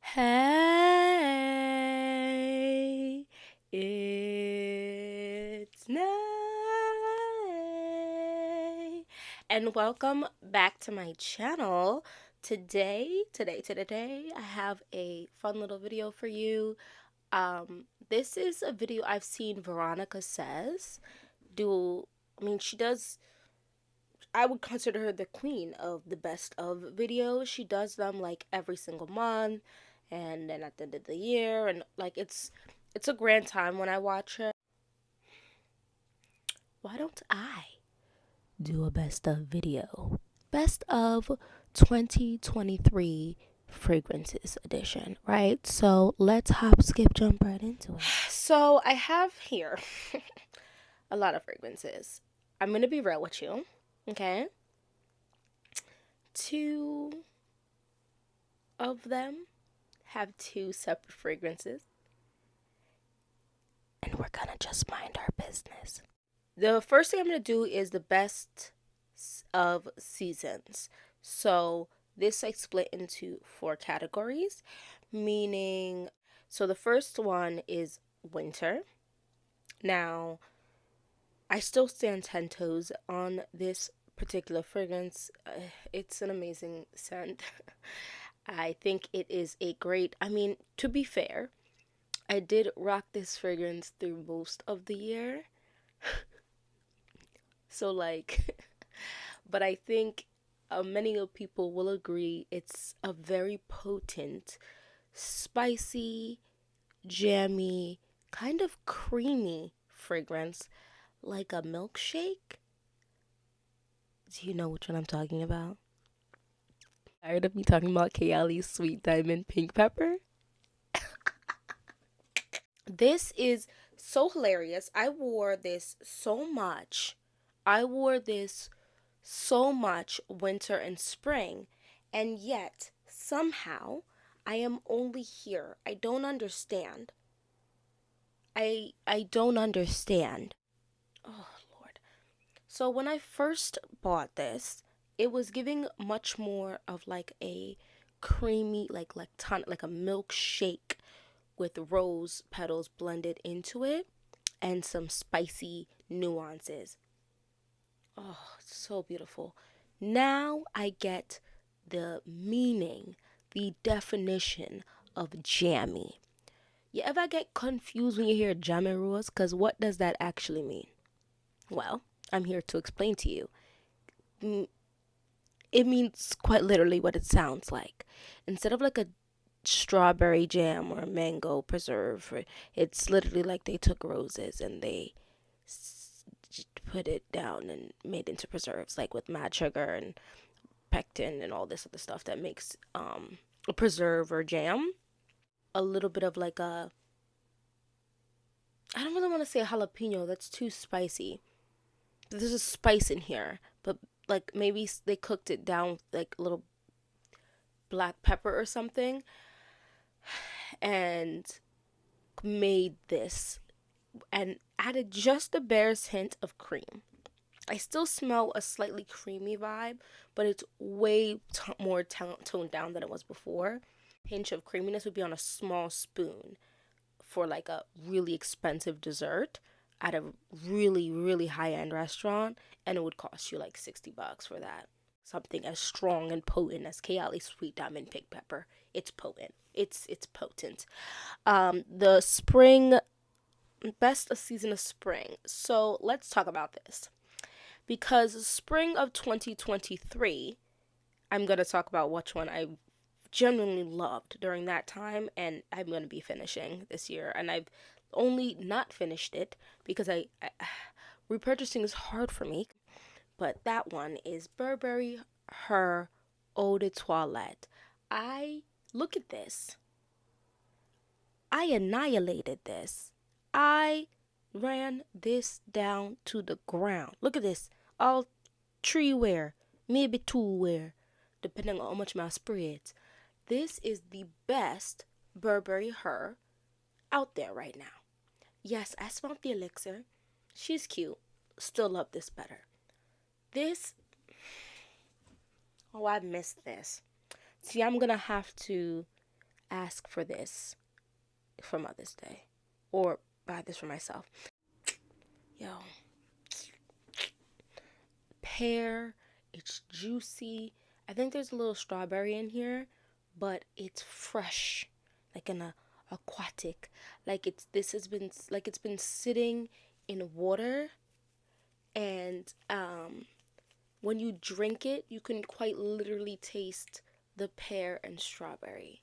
Hey, it's night, and welcome back to my channel. Today, I have a fun little video for you. This is a video I've seen Veronica Says do. I mean, she does. I would consider her the queen of the best of videos. She does them like every single month and then at the end of the year, and like it's a grand time when I watch her. Why don't I do a best of video? Best of 2023 fragrances edition, right? So let's hop, skip, jump right into it. So I have here a lot of fragrances. I'm gonna be real with you, okay? Two of them have two separate fragrances, and we're gonna just mind our business. The first thing I'm gonna do is the best of seasons. So this I split into 4 categories, meaning, so the first one is winter. Now, I still stand 10 toes on this particular fragrance. It's an amazing scent. I think it is a great, to be fair, I did rock this fragrance through most of the year. So, like, but I think many of people will agree it's a very potent, spicy, jammy, kind of creamy fragrance, like a milkshake. Do you know which one I'm talking about? Tired of me talking about Kayali's Sweet Diamond Pink Pepper? This is so hilarious. I wore this so much. Winter and spring, and yet somehow I am only here. I don't understand. I don't understand. Oh Lord. So when I first bought this, it was giving much more of like a creamy, like a milkshake with rose petals blended into it and some spicy nuances. Oh, so beautiful. Now I get the meaning, the definition of jammy. You ever get confused when you hear jammy rules? Because what does that actually mean? Well, I'm here to explain to you. It means quite literally what it sounds like. Instead of like a strawberry jam or a mango preserve, it's literally like they took roses and they put it down and made into preserves, like with mad sugar and pectin and all this other stuff that makes a preserve or jam. A little bit of like I don't really want to say a jalapeno, that's too spicy. There's a spice in here, but like maybe they cooked it down with like a little black pepper or something and made this and added just the barest hint of cream. I still smell a slightly creamy vibe, but it's way more toned down than it was before. Pinch of creaminess would be on a small spoon for like a really expensive dessert at a really, really high-end restaurant, and it would cost you like $60 for that. Something as strong and potent as Kayali's Sweet Diamond Pink Pepper. It's potent. It's potent. The spring, best season of spring. So let's talk about this. Because spring of 2023, I'm going to talk about which one I genuinely loved during that time, and I'm going to be finishing this year. And I've only not finished it because I repurchasing is hard for me. But that one is Burberry Her Eau de Toilette. I look at this. I annihilated this. I ran this down to the ground. Look at this. All tree wear, maybe two wear, depending on how much my spray it. This is the best Burberry Her out there right now. Yes, I smelled the elixir. She's cute. Still love this better. This, oh, I missed this. See, I'm gonna have to ask for this for Mother's Day or buy this for myself. Yo, pear, it's juicy. I think there's a little strawberry in here, but it's fresh, like an aquatic. Like it's been sitting in water, and when you drink it, you can quite literally taste the pear and strawberry.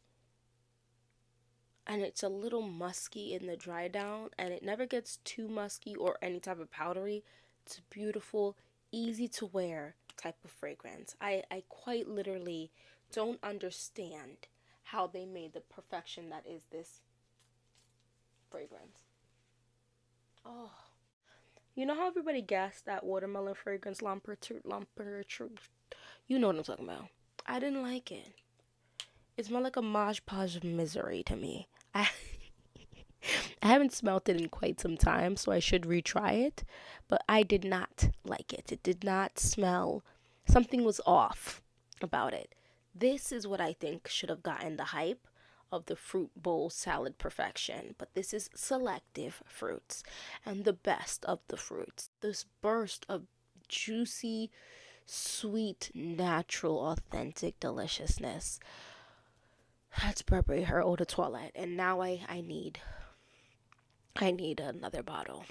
And it's a little musky in the dry down, and it never gets too musky or any type of powdery. It's a beautiful, easy to wear type of fragrance. I quite literally don't understand how they made the perfection that is this fragrance. Oh, you know how everybody guessed that watermelon fragrance lumper, you know what I'm talking about. I didn't like it. It smelled like a Mosh Podge of misery to me. I I haven't smelled it in quite some time, so I should retry it. But I did not like it. It did not smell. Something was off about it. This is what I think should have gotten the hype of the fruit bowl salad perfection. But this is selective fruits and the best of the fruits. This burst of juicy, sweet, natural, authentic deliciousness. That's Burberry her eau de toilette, and now I need another bottle.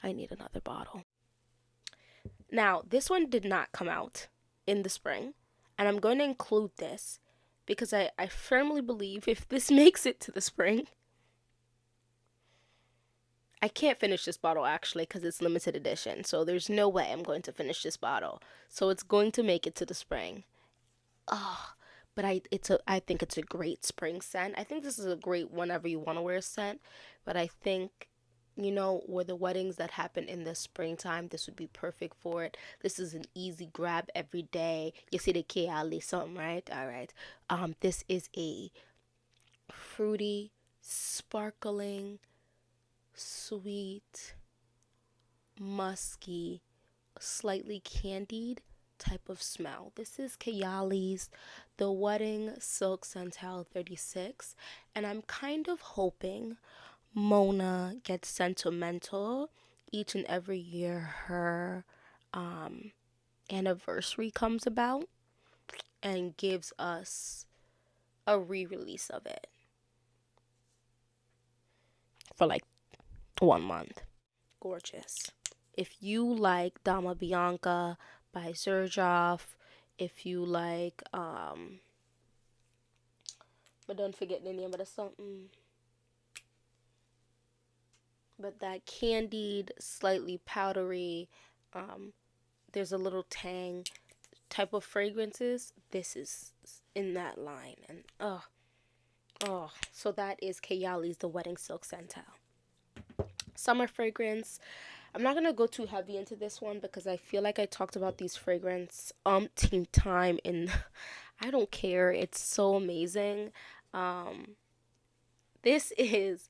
I need another bottle. Now, this one did not come out in the spring, and I'm going to include this because I firmly believe if this makes it to the spring, I can't finish this bottle actually because it's limited edition, so there's no way I'm going to finish this bottle. So it's going to make it to the spring. Oh, but I think it's a great spring scent. I think this is a great whenever you want to wear a scent, but I think, you know, where the weddings that happen in the springtime, this would be perfect for it. This is an easy grab every day. You see the Kiali something, right? All right. This is a fruity, sparkling, sweet, musky, slightly candied type of smell. This is Kayali's The Wedding Silk Santal 36, and I'm kind of hoping Mona gets sentimental each and every year her anniversary comes about and gives us a re-release of it for like 1 month. Gorgeous. If you like Dama Bianca by Xerjoff, if you like but don't forget the name of the something, but that candied, slightly powdery, there's a little tang type of fragrances, this is in that line. And so that is Kayali's The Wedding Silk Santal. Summer fragrance. I'm not gonna go too heavy into this one because I feel like I talked about these fragrance umpteen time in I don't care, it's so amazing. This is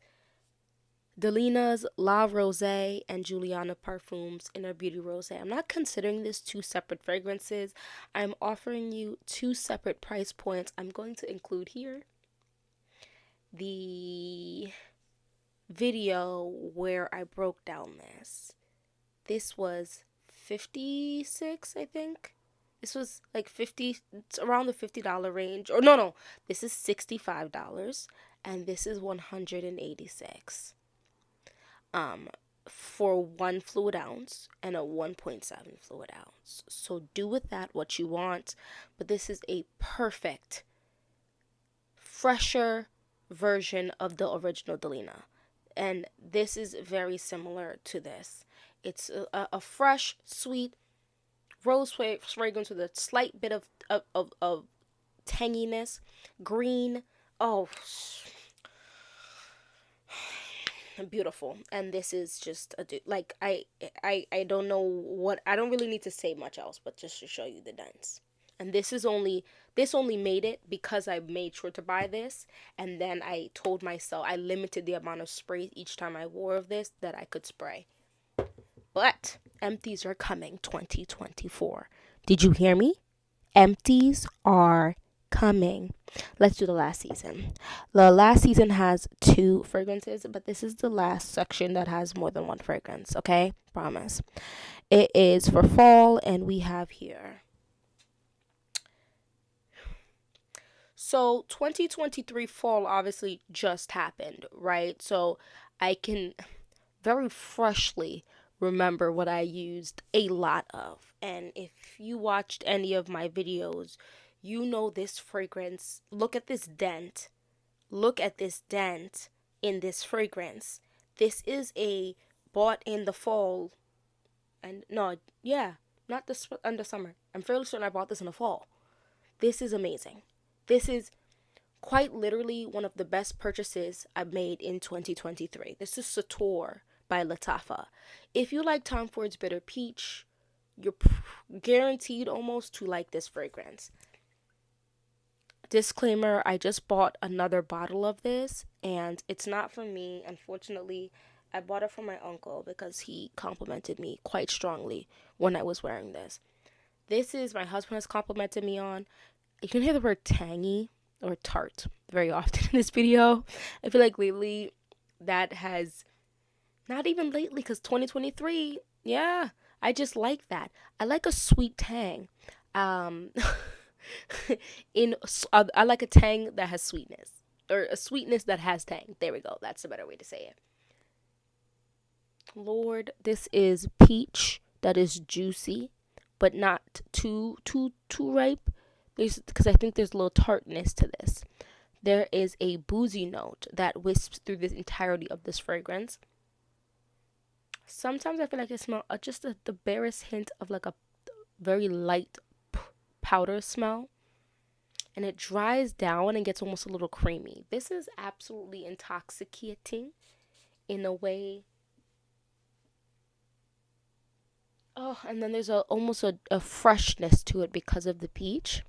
Delina's La Rosé and Juliana Parfums Inner Beauty Rosé. I'm not considering this 2 separate fragrances. I'm offering you 2 separate price points. I'm going to include here the video where I broke down this. This was $56, I think. This was like 50, it's around the $50 range. Or no, this is $65 and this is $186. For 1 fluid ounce and a 1.7 fluid ounce. So do with that what you want, but this is a perfect, fresher version of the original Delina. And this is very similar to this. It's a fresh, sweet rose fragrance with a slight bit of tanginess. Green. Oh, beautiful. And this is just like I don't know what, I don't really need to say much else, but just to show you the dents. And this only made it because I made sure to buy this, and then I told myself I limited the amount of sprays each time I wore of this that I could spray. But empties are coming 2024. Did you hear me? Empties are coming. Let's do the last season. The last season has 2 fragrances, but this is the last section that has more than 1 fragrance, okay? Promise. It is for fall, and we have here. So 2023 fall obviously just happened, right? So I can very freshly remember what I used a lot of. And if you watched any of my videos, you know this fragrance. Look at this dent. Look at this dent in this fragrance. This is a bought in the fall. And no, yeah, not this in the summer. I'm fairly certain I bought this in the fall. This is amazing. This is quite literally one of the best purchases I've made in 2023. This is Sator by Lattafa. If you like Tom Ford's Bitter Peach, you're guaranteed almost to like this fragrance. Disclaimer, I just bought another bottle of this, and it's not for me. Unfortunately, I bought it for my uncle because he complimented me quite strongly when I was wearing this. This is my husband has complimented me on. You can hear the word tangy or tart very often in this video. I feel like lately that has, not even lately, because 2023, yeah, I just like that. I like a sweet tang. I like a tang that has sweetness, or a sweetness that has tang. There we go. That's a better way to say it. Lord, this is peach that is juicy, but not too ripe. Because I think there's a little tartness to this. There is a boozy note that wisps through the entirety of this fragrance. Sometimes I feel like I smell just the barest hint of like a very light powder smell. And it dries down and gets almost a little creamy. This is absolutely intoxicating in a way. Oh, and then there's almost a freshness to it because of the peach.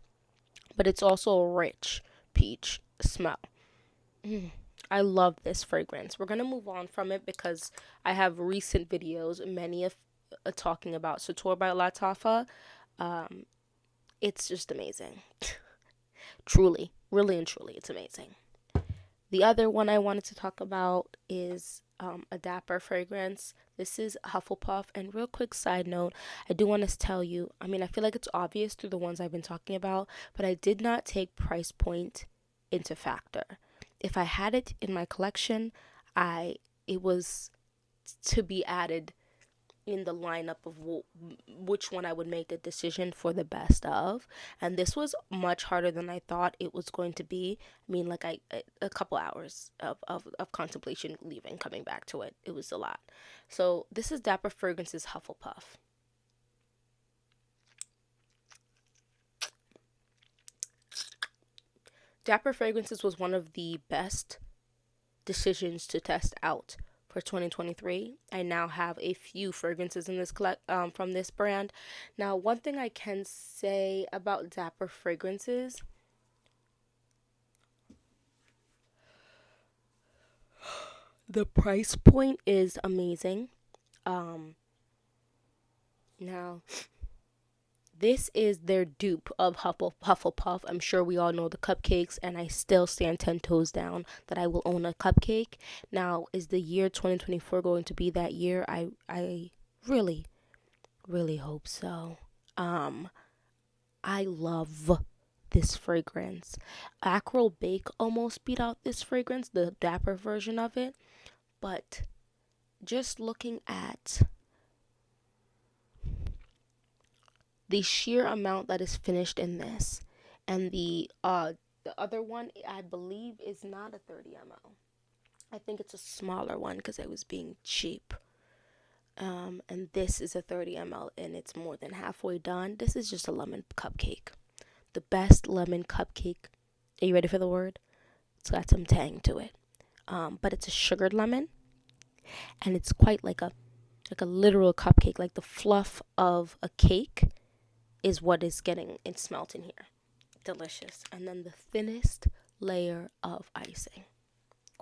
But it's also a rich peach smell. I love this fragrance. We're going to move on from it because I have recent videos, many of talking about Sator by Lattafa. It's just amazing. Truly, really and truly, it's amazing. The other one I wanted to talk about is a Dapper fragrance. This is Hufflepuff. And real quick side note, I do want to tell you, I mean, I feel like it's obvious through the ones I've been talking about, but I did not take price point into factor. If I had it in my collection, it was to be added in the lineup of which one I would make the decision for the best of. And this was much harder than I thought it was going to be. I mean, like a couple hours of contemplation, leaving, coming back to it. It was a lot. So this is Dapper Fragrance's Hufflepuff. Dapper Fragrances was one of the best decisions to test out for 2023. I now have a few fragrances in this from this brand. Now, one thing I can say about Dapper Fragrances, the price point is amazing. Now, this is their dupe of Hufflepuff. I'm sure we all know the cupcakes, and I still stand 10 toes down that I will own a cupcake. Now, is the year 2024 going to be that year? I really, really hope so. I love this fragrance. Acro Bake almost beat out this fragrance, the Dapper version of it. But just looking at the sheer amount that is finished in this, and the other one, I believe, is not a 30 ml. I think it's a smaller one because I was being cheap. And this is a 30 ml, and it's more than halfway done. This is just a lemon cupcake. The best lemon cupcake. Are you ready for the word? It's got some tang to it. But it's a sugared lemon, and it's quite like a literal cupcake. Like the fluff of a cake is what is getting it smelt in here. Delicious. And then the thinnest layer of icing.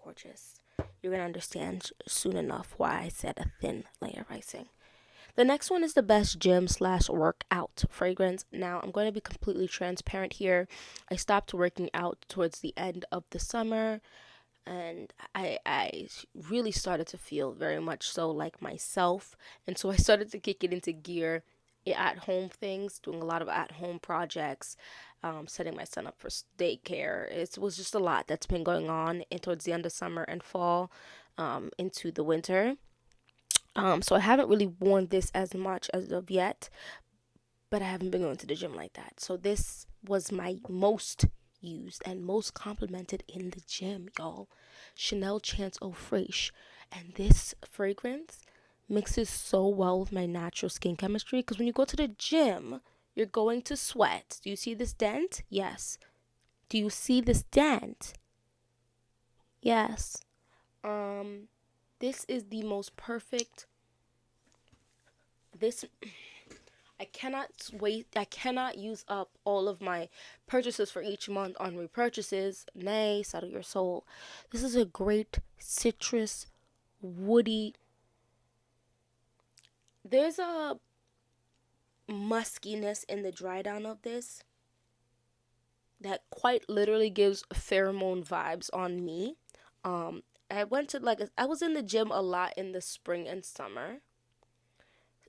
Gorgeous. You're going to understand soon enough why I said a thin layer of icing. The next one is the best gym slash workout fragrance. Now, I'm going to be completely transparent here. I stopped working out towards the end of the summer, and I really started to feel very much so like myself. And so I started to kick it into gear, at home things, doing a lot of at home projects, setting my son up for daycare. It was just a lot that's been going on towards the end of summer and fall, into the winter. So I haven't really worn this as much as of yet, but I haven't been going to the gym like that. So this was my most used and most complimented in the gym, y'all. Chanel Chance Eau Fraiche. And this fragrance mixes so well with my natural skin chemistry, because when you go to the gym, you're going to sweat. Do you see this dent? Yes. Do you see this dent? Yes. This is the most perfect. This I cannot wait. I cannot use up all of my purchases for each month on repurchases. Nay, settle your soul. This is a great citrus, woody. There's a muskiness in the dry down of this that quite literally gives pheromone vibes on me. I went to I was in the gym a lot in the spring and summer.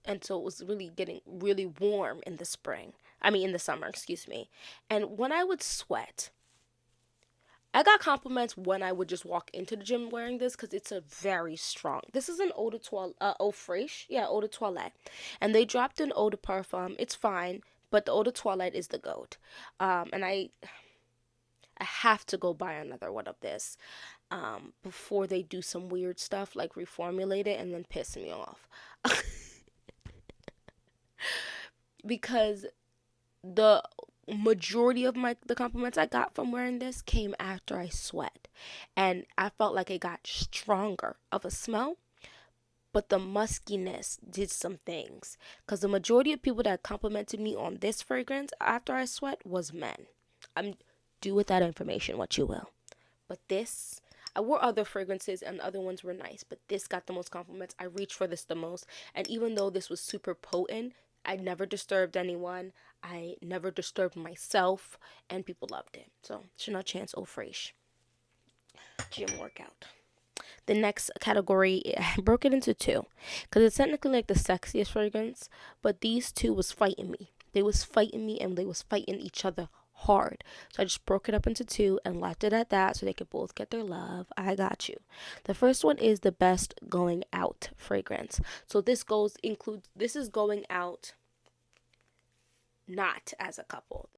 And so it was really getting really warm in the summer, excuse me. And when I would sweat, I got compliments when I would just walk into the gym wearing this, because it's a very strong. This is an eau de toilette, eau fraiche, yeah, eau de toilette, and they dropped an eau de parfum. It's fine, but the eau de toilette is the goat. And I have to go buy another one of this, before they do some weird stuff like reformulate it and then piss me off. Because the majority of the compliments I got from wearing this came after I sweat, and I felt like it got stronger of a smell, but the muskiness did some things, because the majority of people that complimented me on this fragrance after I sweat was men. Do with that information what you will, but this, I wore other fragrances and other ones were nice, but this got the most compliments. I reached for this the most, and even though this was super potent, I never disturbed anyone. I never disturbed myself, and people loved it. So, Chanel Chance Eau Fraiche. Gym workout. The next category, I broke it into two, because it's technically like the sexiest fragrance, but these two was fighting me. They was fighting me, and they was fighting each other hard. So I just broke it up into two and left it at that, so they could both get their love. I got you. The first one is the best going out fragrance. So this is going out not as a couple.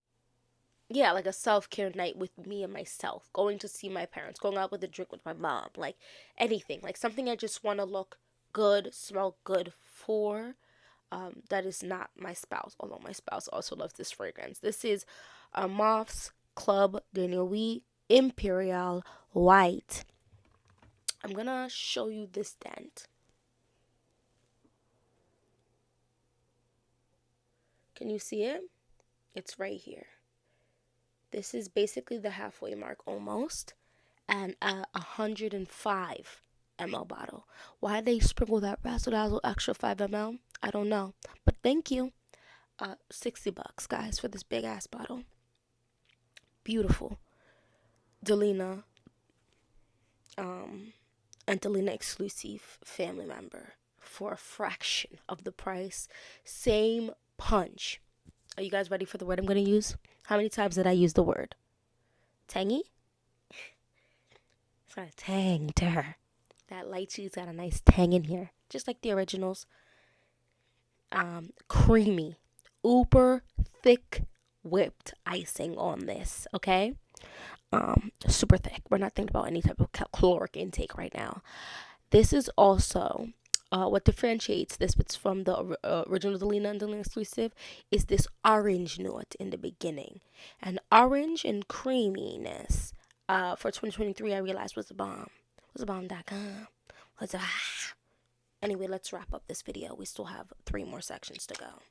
Yeah, like a self-care night with me and myself, going to see my parents, going out with a drink with my mom, like anything, like something I just want to look good, smell good for. That is not my spouse, although my spouse also loves this fragrance. This is Moth's Club de Nuit Imperial White. I'm gonna show you this dent. Can you see it? It's right here. This is basically the halfway mark almost, and a 105 ml bottle. Why they sprinkle that razzle dazzle extra 5 ml? I don't know, but thank you. $60, guys, for this big ass bottle. Beautiful. Delina, and Delina exclusive family member for a fraction of the price. Same punch. Are you guys ready for the word I'm going to use? How many times did I use the word? Tangy? It's got a tang to her. That lychee's got a nice tang in here, just like the originals. Creamy, uber thick whipped icing on this, okay? Super thick. We're not thinking about any type of caloric intake right now. This is also what differentiates this from the original Delina and Delina exclusive is this orange note in the beginning. And orange and creaminess for 2023 I realized was a bomb. Was a bomb.com. Anyway, let's wrap up this video. We still have 3 more sections to go.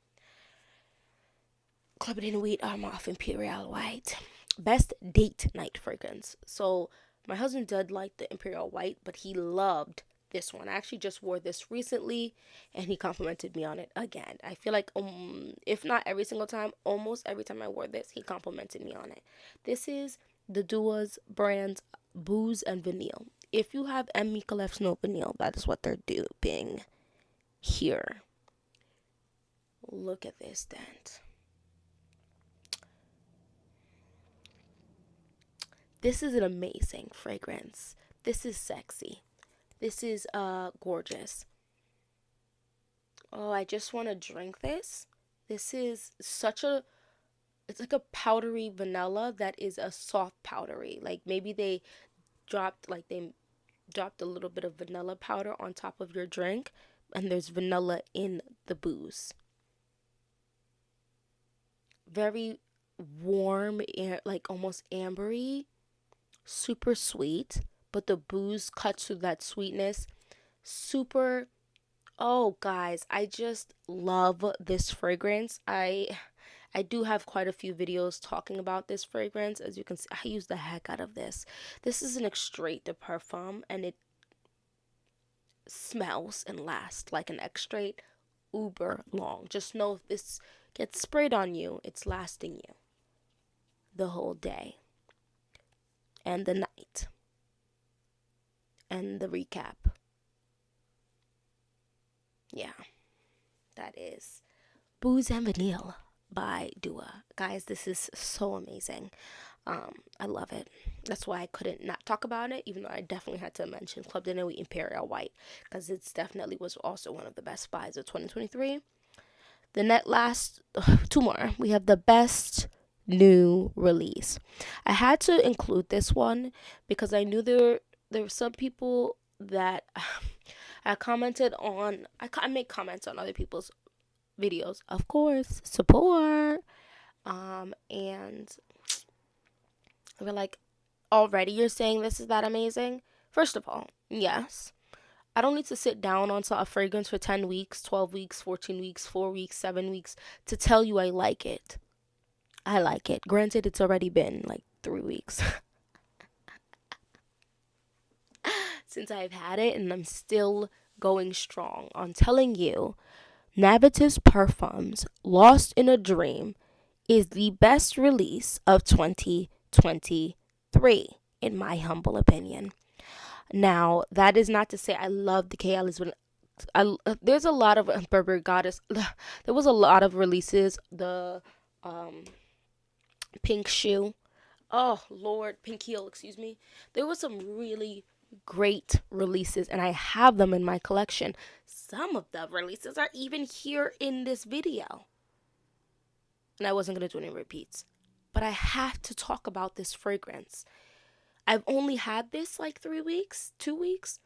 Club de Nuit Armaf Imperial White. Best date night fragrance. So my husband did like the Imperial White, but he loved this one. I actually just wore this recently, and he complimented me on it again. I feel like, if not every single time, almost every time I wore this, he complimented me on it. This is the Dua's brand Booze and Vanille. If you have M. Micallef's No Vanille, that is what they're duping here. Look at this dent. This is an amazing fragrance. This is sexy. This is gorgeous. Oh, I just want to drink this. This is it's like a powdery vanilla that is a soft powdery. Like maybe they dropped a little bit of vanilla powder on top of your drink, and there's vanilla in the booze. Very warm, like almost ambery, super sweet, but the booze cuts through that sweetness. Super. Oh, guys, I just love this fragrance. I do have quite a few videos talking about this fragrance. As you can see, I use the heck out of this. This is an extrait de parfum, and it smells and lasts like an extrait uber long. Just know if this gets sprayed on you, it's lasting you the whole day and the night. And the recap. Yeah, that is Booze and Vanille by Dua. Guys, this is so amazing. I love it. That's why I couldn't not talk about it, even though I definitely had to mention Club de Nuit Imperial White, because it's definitely was also one of the best buys of 2023. The last two more. We have the best new release. I had to include this one because I knew there were some people that I commented on. I make comments on other people's videos, of course, support. And we're like, already you're saying this is that amazing? First of all, yes. I don't need to sit down on a fragrance for 10 weeks, 12 weeks, 14 weeks, 4 weeks, 7 weeks to tell you I like it. I like it. Granted, it's already been like 3 weeks since I've had it, and I'm still going strong on telling you Navitus Parfums Lost in a Dream is the best release of 2023, in my humble opinion. Now, that is not to say I love the Kayali's. There's a lot of Burberry Goddess. There was a lot of releases. The Pink Shoe. Oh, Lord. Pink Heel, excuse me. There was some really great releases, and I have them in my collection. Some of the releases are even here in this video. And I wasn't going to do any repeats. But I have to talk about this fragrance. I've only had this like 3 weeks, 2 weeks.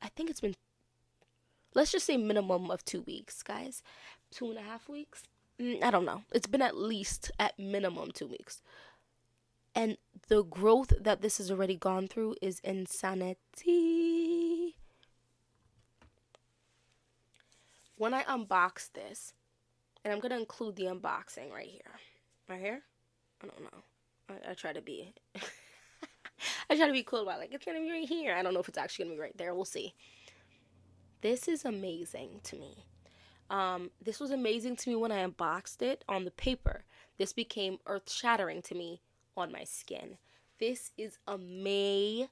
I think it's been, let's just say minimum of 2 weeks, guys. 2.5 weeks. I don't know. It's been at least at minimum 2 weeks. And the growth that this has already gone through is insanity. When I unbox this, and I'm going to include the unboxing right here. Right here? I don't know. I try to be... I try to be cool about it. Like, it's going to be right here. I don't know if it's actually going to be right there. We'll see. This is amazing to me. This was amazing to me when I unboxed it on the paper. This became earth-shattering to me on my skin. This is amazing.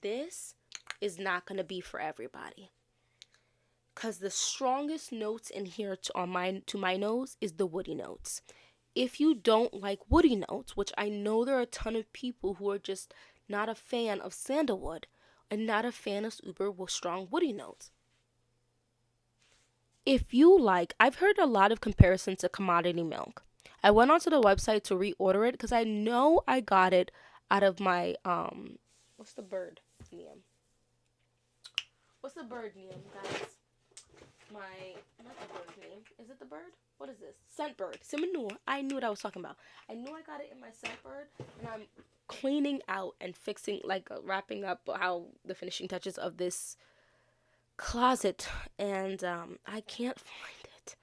This is not going to be for everybody. Because the strongest notes in here to my nose is the woody notes. If you don't like woody notes, which I know there are a ton of people who are just not a fan of sandalwood and not a fan of uber with strong woody notes. If you like, I've heard a lot of comparisons to Commodity Milk. I went onto the website to reorder it because I know I got it out of my, what's the bird name? What's the bird name, guys? Not the bird name. Is it the bird? What is this? Scentbird. I knew what I was talking about. I knew I got it in my Scentbird, and I'm cleaning out and fixing, like, wrapping up how the finishing touches of this closet, and I can't find it.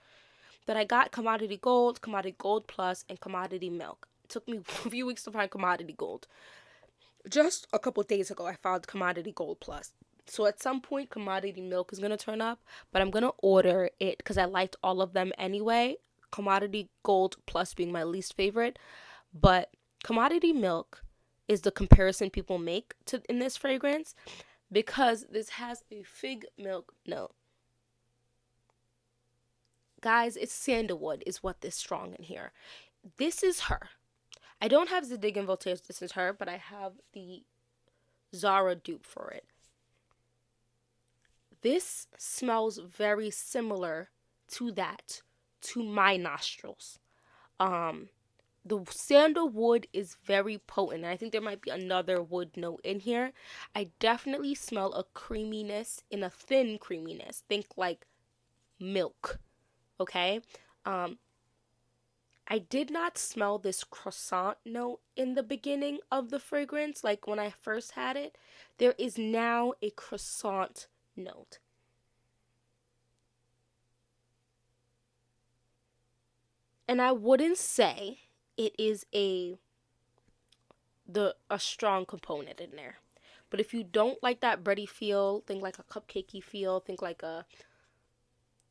But I got Commodity Gold Plus, and Commodity Milk. It took me a few weeks to find Commodity Gold. just a couple days ago, I found Commodity Gold Plus. So at some point, Commodity Milk is going to turn up, but I'm going to order it because I liked all of them anyway. Commodity Gold Plus being my least favorite. But Commodity Milk is the comparison people make to in this fragrance because this has a fig milk note. Guys, it's sandalwood is what is strong in here. This is her. I don't have Zadig and Voltaire's This Is Her, but I have the Zara dupe for it. This smells very similar to that, to my nostrils. The sandalwood is very potent. I think there might be another wood note in here. I definitely smell a creaminess, in a thin creaminess. Think like milk, okay? I did not smell this croissant note in the beginning of the fragrance, like when I first had it. There is now a croissant note. And I wouldn't say it is a strong component in there. But if you don't like that bready feel, think like a cupcakey feel, think like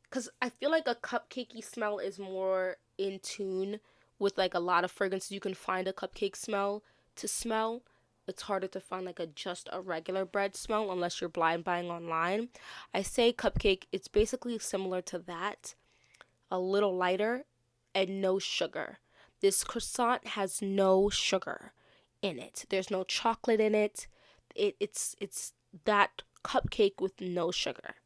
because I feel like a cupcakey smell is more in tune with like a lot of fragrances. You can find a cupcake smell to smell. It's harder to find like just a regular bread smell unless you're blind buying online. I say cupcake, it's basically similar to that, a little lighter and no sugar. This croissant has no sugar in it. There's no chocolate in it. It's that cupcake with no sugar.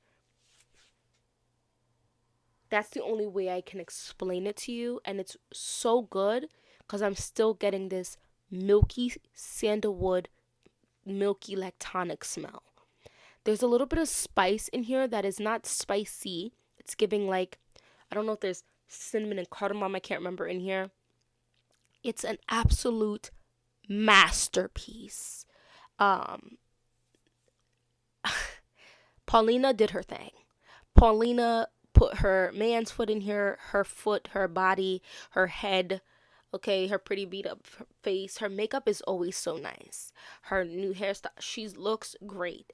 That's the only way I can explain it to you, and it's so good because I'm still getting this milky sandalwood, milky lactonic smell. There's a little bit of spice in here that is not spicy. It's giving like, I don't know if there's cinnamon and cardamom, I can't remember in here. It's an absolute masterpiece. Paulina did her thing. Paulina put her man's foot in here, her foot, her body, her head, okay, her pretty beat up face. Her makeup is always so nice. Her new hairstyle, she looks great.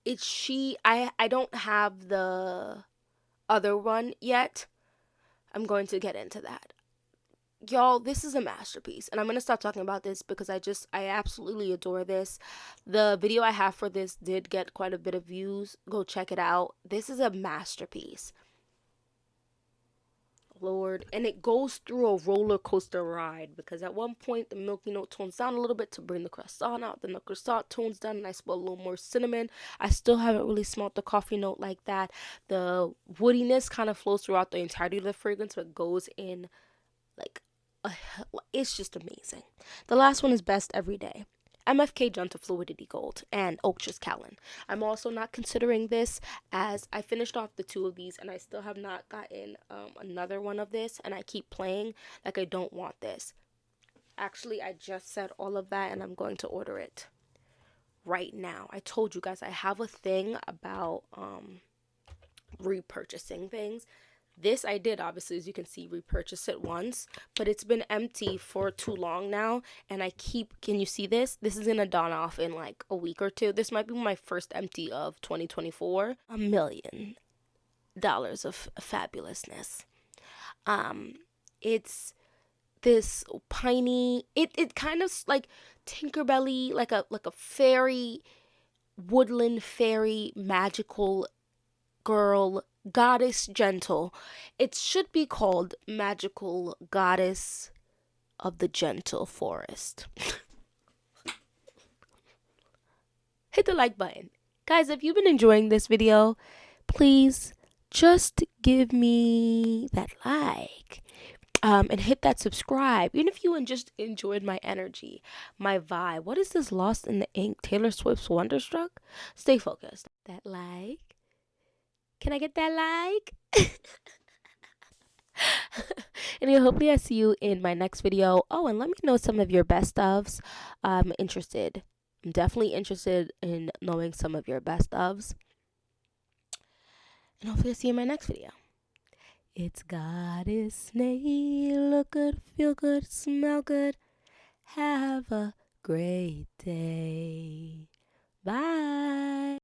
I don't have the other one yet. I'm going to get into that. Y'all, this is a masterpiece, and I'm going to stop talking about this because I absolutely adore this. The video I have for this did get quite a bit of views. Go check it out. This is a masterpiece. Lord, and it goes through a roller coaster ride because at one point the milky note tones down a little bit to bring the croissant out, then the croissant tones down and I smell a little more cinnamon. I still haven't really smelled the coffee note like that. The woodiness kind of flows throughout the entirety of the fragrance, but goes in like it's just amazing. The last one is Best Every Day. MFK Gentle Fluidity Gold and Oaktress Callan. I'm also not considering this as I finished off the two of these and I still have not gotten another one of this, and I keep playing like I don't want this. Actually, I just said all of that and I'm going to order it right now. I told you guys I have a thing about repurchasing things. This I did, obviously, as you can see, repurchase it once, but it's been empty for too long now, and can you see this? This is gonna dawn off in like a week or two. This might be my first empty of 2024. $1 million of fabulousness. It's this piney, it kind of like Tinkerbelly, like a fairy, woodland fairy, magical girl, goddess gentle. It should be called Magical Goddess of the Gentle Forest. Hit the like button. Guys, if you've been enjoying this video, please just give me that like. And hit that subscribe. Even if you just enjoyed my energy, my vibe. What is this Lost in the Ink? Taylor Swift's Wonderstruck? Stay focused. That like. Can I get that like? Anyway, hopefully I see you in my next video. Oh, and let me know some of your best ofs. I'm interested. I'm definitely interested in knowing some of your best ofs. And hopefully I see you in my next video. It's goddessnayr. Look good, feel good, smell good. Have a great day. Bye.